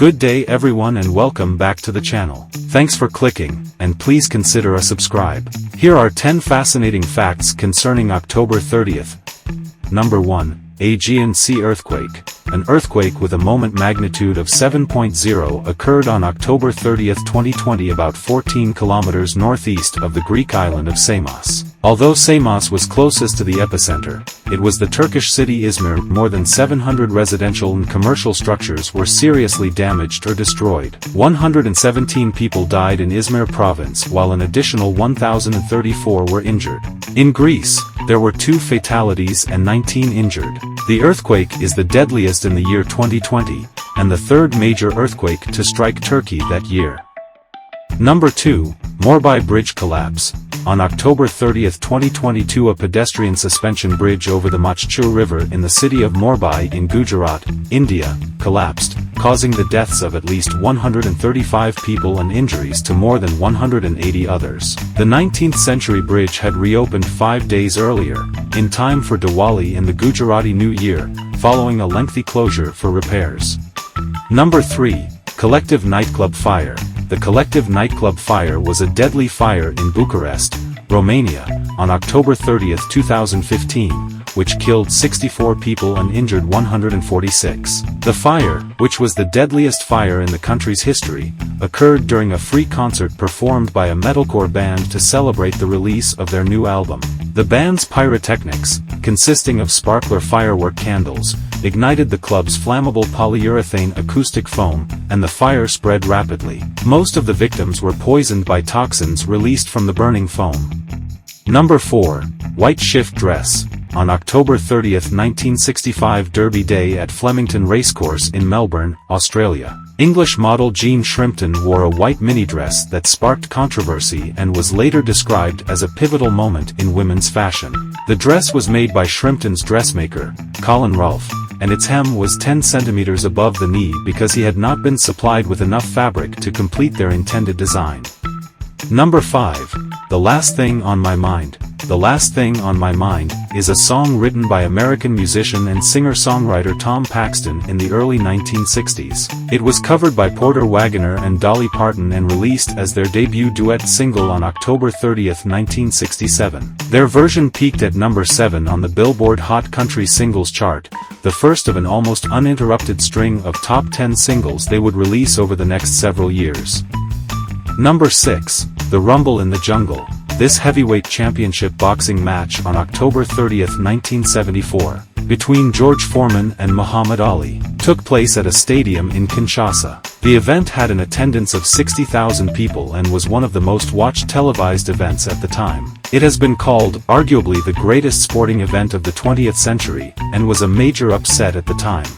Good day everyone and welcome back to the channel. Thanks for clicking, and please consider a subscribe. Here are 10 fascinating facts concerning October 30th. Number 1. Aegean Sea Earthquake. An earthquake with a moment magnitude of 7.0 occurred on October 30, 2020 about 14 kilometers northeast of the Greek island of Samos. Although Samos was closest to the epicenter, it was the Turkish city Izmir. More than 700 residential and commercial structures were seriously damaged or destroyed. 117 people died in Izmir province while an additional 1,034 were injured. In Greece, there were 2 fatalities and 19 injured. The earthquake is the deadliest in the year 2020, and the third major earthquake to strike Turkey that year. Number 2. Morbei Bridge Collapse. On October 30, 2022 a pedestrian suspension bridge over the Machchur River in the city of Morbei in Gujarat, India, collapsed, causing the deaths of at least 135 people and injuries to more than 180 others. The 19th century bridge had reopened 5 days earlier, in time for Diwali in the Gujarati New Year, following a lengthy closure for repairs. Number 3. Collective Nightclub Fire. The Collective Nightclub Fire was a deadly fire in Bucharest, Romania, on October 30, 2015, which killed 64 people and injured 146. The fire, which was the deadliest fire in the country's history, occurred during a free concert performed by a metalcore band to celebrate the release of their new album. The band's pyrotechnics, consisting of sparkler firework candles, ignited the club's flammable polyurethane acoustic foam, and the fire spread rapidly. Most of the victims were poisoned by toxins released from the burning foam. Number 4. White Shift Dress. On October 30, 1965 Derby Day at Flemington Racecourse in Melbourne, Australia, English model Jean Shrimpton wore a white mini-dress that sparked controversy and was later described as a pivotal moment in women's fashion. The dress was made by Shrimpton's dressmaker, Colin Rolfe, and its hem was 10 centimeters above the knee because he had not been supplied with enough fabric to complete their intended design. Number 5. The Last Thing on My Mind. The Last Thing on My Mind is a song written by American musician and singer-songwriter Tom Paxton in the early 1960s. It was covered by Porter Wagoner and Dolly Parton and released as their debut duet single on October 30, 1967. Their version peaked at number 7 on the Billboard Hot Country Singles chart, the first of an almost uninterrupted string of top 10 singles they would release over the next several years. Number 6. The Rumble in the Jungle. This heavyweight championship boxing match on October 30, 1974, between George Foreman and Muhammad Ali, took place at a stadium in Kinshasa. The event had an attendance of 60,000 people and was one of the most watched televised events at the time. It has been called, arguably the greatest sporting event of the 20th century, and was a major upset at the time.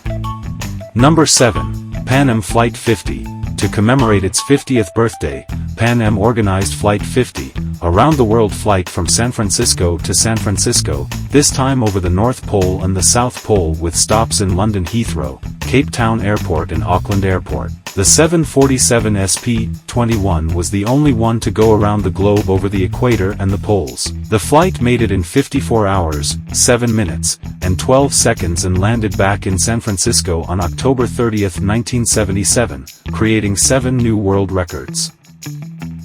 Number 7. Pan Am Flight 50. To commemorate its 50th birthday, Pan Am organized Flight 50, a round-the-world flight from San Francisco to San Francisco, this time over the North Pole and the South Pole with stops in London Heathrow, Cape Town Airport and Auckland Airport. The 747 SP-21 was the only one to go around the globe over the equator and the poles. The flight made it in 54 hours, 7 minutes, and 12 seconds and landed back in San Francisco on October 30, 1977, creating 7 new world records.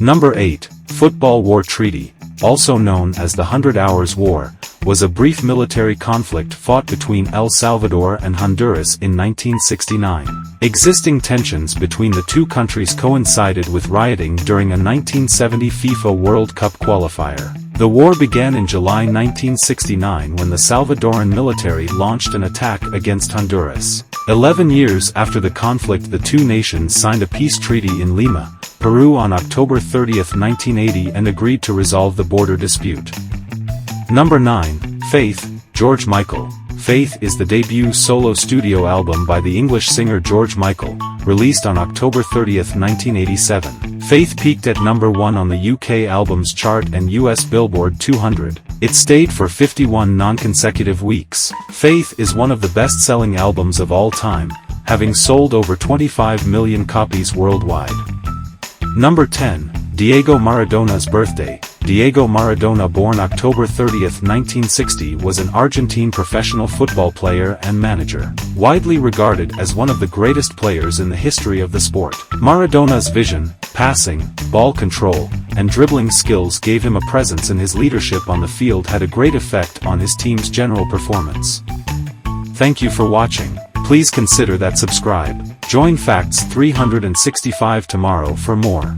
Number 8. Football War Treaty, also known as the 100 Hours War, was a brief military conflict fought between El Salvador and Honduras in 1969. Existing tensions between the two countries coincided with rioting during a 1970 FIFA World Cup qualifier. The war began in July 1969 when the Salvadoran military launched an attack against Honduras. 11 years after the conflict, the two nations signed a peace treaty in Lima, Peru on October 30, 1980 and agreed to resolve the border dispute. Number 9. Faith, George Michael. Faith is the debut solo studio album by the English singer George Michael, released on October 30, 1987. Faith peaked at number 1 on the UK Albums Chart and US Billboard 200. It stayed for 51 non-consecutive weeks. Faith is one of the best-selling albums of all time, having sold over 25 million copies worldwide. Number 10. Diego Maradona's birthday. Diego Maradona, born October 30, 1960, was an Argentine professional football player and manager, widely regarded as one of the greatest players in the history of the sport. Maradona's vision, passing, ball control, and dribbling skills gave him a presence, and his leadership on the field had a great effect on his team's general performance. Thank you for watching. Please consider that subscribe. Join Facts 365 tomorrow for more.